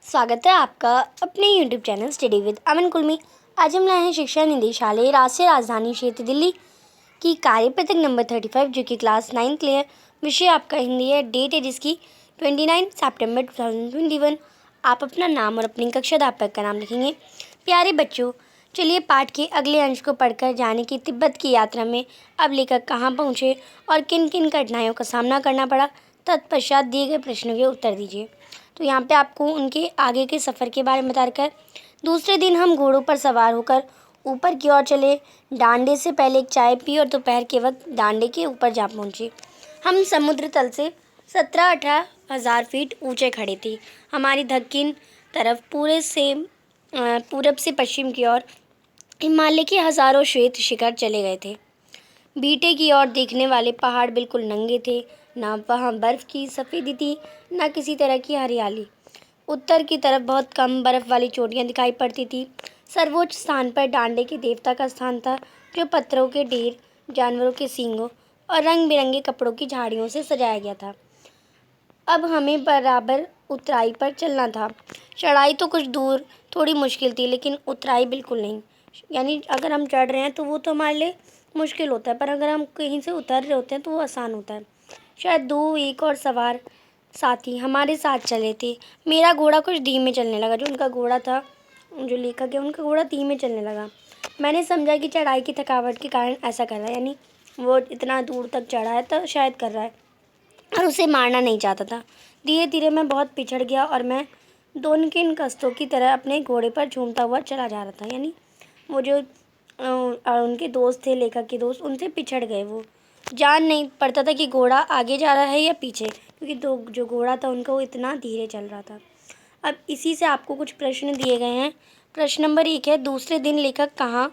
स्वागत है आपका अपने YouTube चैनल स्टडी विद अमन कुल में। आज हम लाए हैं शिक्षा निदेशालय राष्ट्रीय राजधानी क्षेत्र दिल्ली की कार्यपत्रक नंबर 35 जो कि क्लास 9 के लिए है। विषय आपका हिंदी है। डेट है जिसकी 29 सितंबर 2021। आप अपना नाम और अपनी कक्षा अध्यापक का नाम लिखेंगे। प्यारे बच्चों, चलिए पाठ के अगले अंश को पढ़कर जाने की तिब्बत की यात्रा में अब लेखक कहाँ पहुँचे और किन किन कठिनाइयों का सामना करना पड़ा। तत्पश्चात दिए गए प्रश्नों के उत्तर दीजिए। तो यहाँ पे आपको उनके आगे के सफ़र के बारे में बता रखा है। दूसरे दिन हम घोड़ों पर सवार होकर ऊपर की ओर चले। डांडे से पहले एक चाय पी और दोपहर के वक्त डांडे के ऊपर जा पहुँचे। हम समुद्र तल से 17-18 हज़ार फीट ऊंचे खड़े थे। हमारी दक्षिण तरफ पूरब से पश्चिम की ओर हिमालय के हज़ारों श्वेत शिखर चले गए थे। बीटे की ओर देखने वाले पहाड़ बिल्कुल नंगे थे। ना वहाँ बर्फ़ की सफ़ेदी थी, ना किसी तरह की हरियाली। उत्तर की तरफ बहुत कम बर्फ़ वाली चोटियाँ दिखाई पड़ती थी। सर्वोच्च स्थान पर डांडे के देवता का स्थान था, जो पत्थरों के ढेर, जानवरों के सींगों और रंग बिरंगे कपड़ों की झाड़ियों से सजाया गया था। अब हमें बराबर उतराई पर चलना था। चढ़ाई तो कुछ दूर थोड़ी मुश्किल थी, लेकिन उतराई बिल्कुल नहीं। यानी अगर हम चढ़ रहे हैं तो वो तो हमारे लिए मुश्किल होता है, पर अगर हम कहीं से उतर रहे होते हैं तो वो आसान होता है। शायद एक और सवार साथी हमारे साथ चले थे। मेरा घोड़ा कुछ धीमे चलने लगा। जो उनका घोड़ा था, जो लेखक है, उनका घोड़ा धीमे चलने लगा। मैंने समझा कि चढ़ाई की थकावट के कारण ऐसा कर रहा है, यानी वो इतना दूर तक चढ़ा है तो शायद कर रहा है और उसे मारना नहीं चाहता था। धीरे धीरे मैं बहुत पिछड़ गया और मैं दोनों के इन कस्तों की तरह अपने घोड़े पर झूमता हुआ चला जा रहा था। यानी वो जो उनके दोस्त थे, लेखक के दोस्त, उनसे पिछड़ गए। वो जान नहीं पड़ता था कि घोड़ा आगे जा रहा है या पीछे, क्योंकि जो घोड़ा था उनका वो इतना धीरे चल रहा था। अब इसी से आपको कुछ प्रश्न दिए गए हैं। प्रश्न नंबर 1 है, दूसरे दिन लेखक कहाँ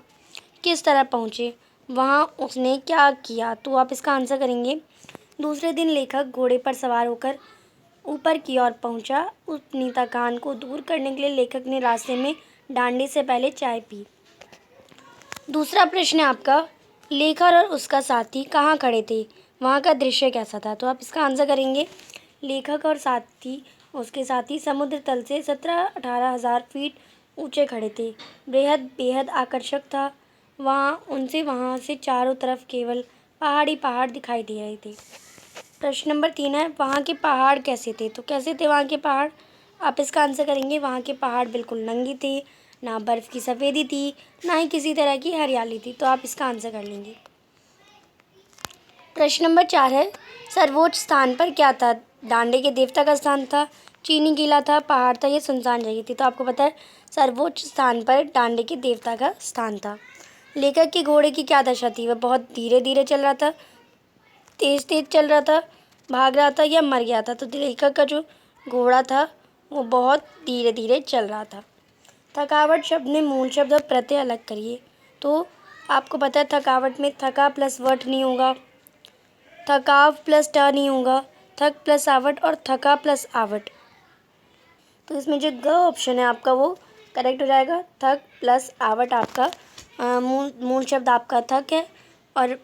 किस तरह पहुँचे, वहाँ उसने क्या किया। तो आप इसका आंसर करेंगे। दूसरे दिन लेखक घोड़े पर सवार होकर ऊपर की ओर पहुँचा। अपनी थकान को दूर करने के लिए लेखक ने रास्ते में डांडे से पहले चाय पी। दूसरा प्रश्न है आपका, लेखक और उसका साथी कहाँ खड़े थे, वहाँ का दृश्य कैसा था। तो आप इसका आंसर करेंगे। लेखक और उसके साथी समुद्र तल से 17-18 हज़ार फीट ऊंचे खड़े थे। बेहद आकर्षक था। वहाँ से चारों तरफ केवल पहाड़ दिखाई दे रहे थे। प्रश्न नंबर 3 है, वहाँ के पहाड़ कैसे थे। तो कैसे थे वहाँ के पहाड़। आप इसका आंसर करेंगे। वहाँ के पहाड़ बिल्कुल नंगे थे। ना बर्फ़ की सफ़ेदी थी, ना ही किसी तरह की हरियाली थी। तो आप इसका आंसर कर लेंगे। प्रश्न नंबर 4 है, सर्वोच्च स्थान पर क्या था। डांडे के देवता का स्थान था, चीनी किला था, पहाड़ था, या सुनसान जगह थी। तो आपको पता है सर्वोच्च स्थान पर डांडे के देवता का स्थान था। लेखक के घोड़े की क्या दशा थी। वह बहुत धीरे धीरे चल रहा था, तेज चल रहा था, भाग रहा था, या मर गया था। तो लेखक का जो घोड़ा था वो बहुत धीरे धीरे चल रहा था। थकावट शब्द में मूल शब्द और प्रत्यय अलग करिए। तो आपको पता है थकावट में थका प्लस वट नहीं होगा, थकाव प्लस ट नहीं होगा, थक प्लस आवट और थका प्लस आवट। तो इसमें जो ग ऑप्शन है आपका वो करेक्ट हो जाएगा। थक प्लस आवट आपका मूल शब्द आपका थक है। और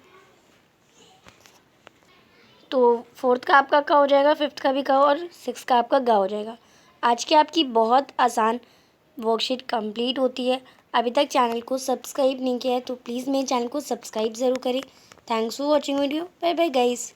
तो 4th का आपका क हो जाएगा, 5th का भी क और 6th का आपका ग हो जाएगा। आज की आपकी बहुत आसान वर्कशीट कंप्लीट होती है। अभी तक चैनल को सब्सक्राइब नहीं किया है तो प्लीज़ मेरे चैनल को सब्सक्राइब ज़रूर करें। Thanks for watching video. Bye bye guys.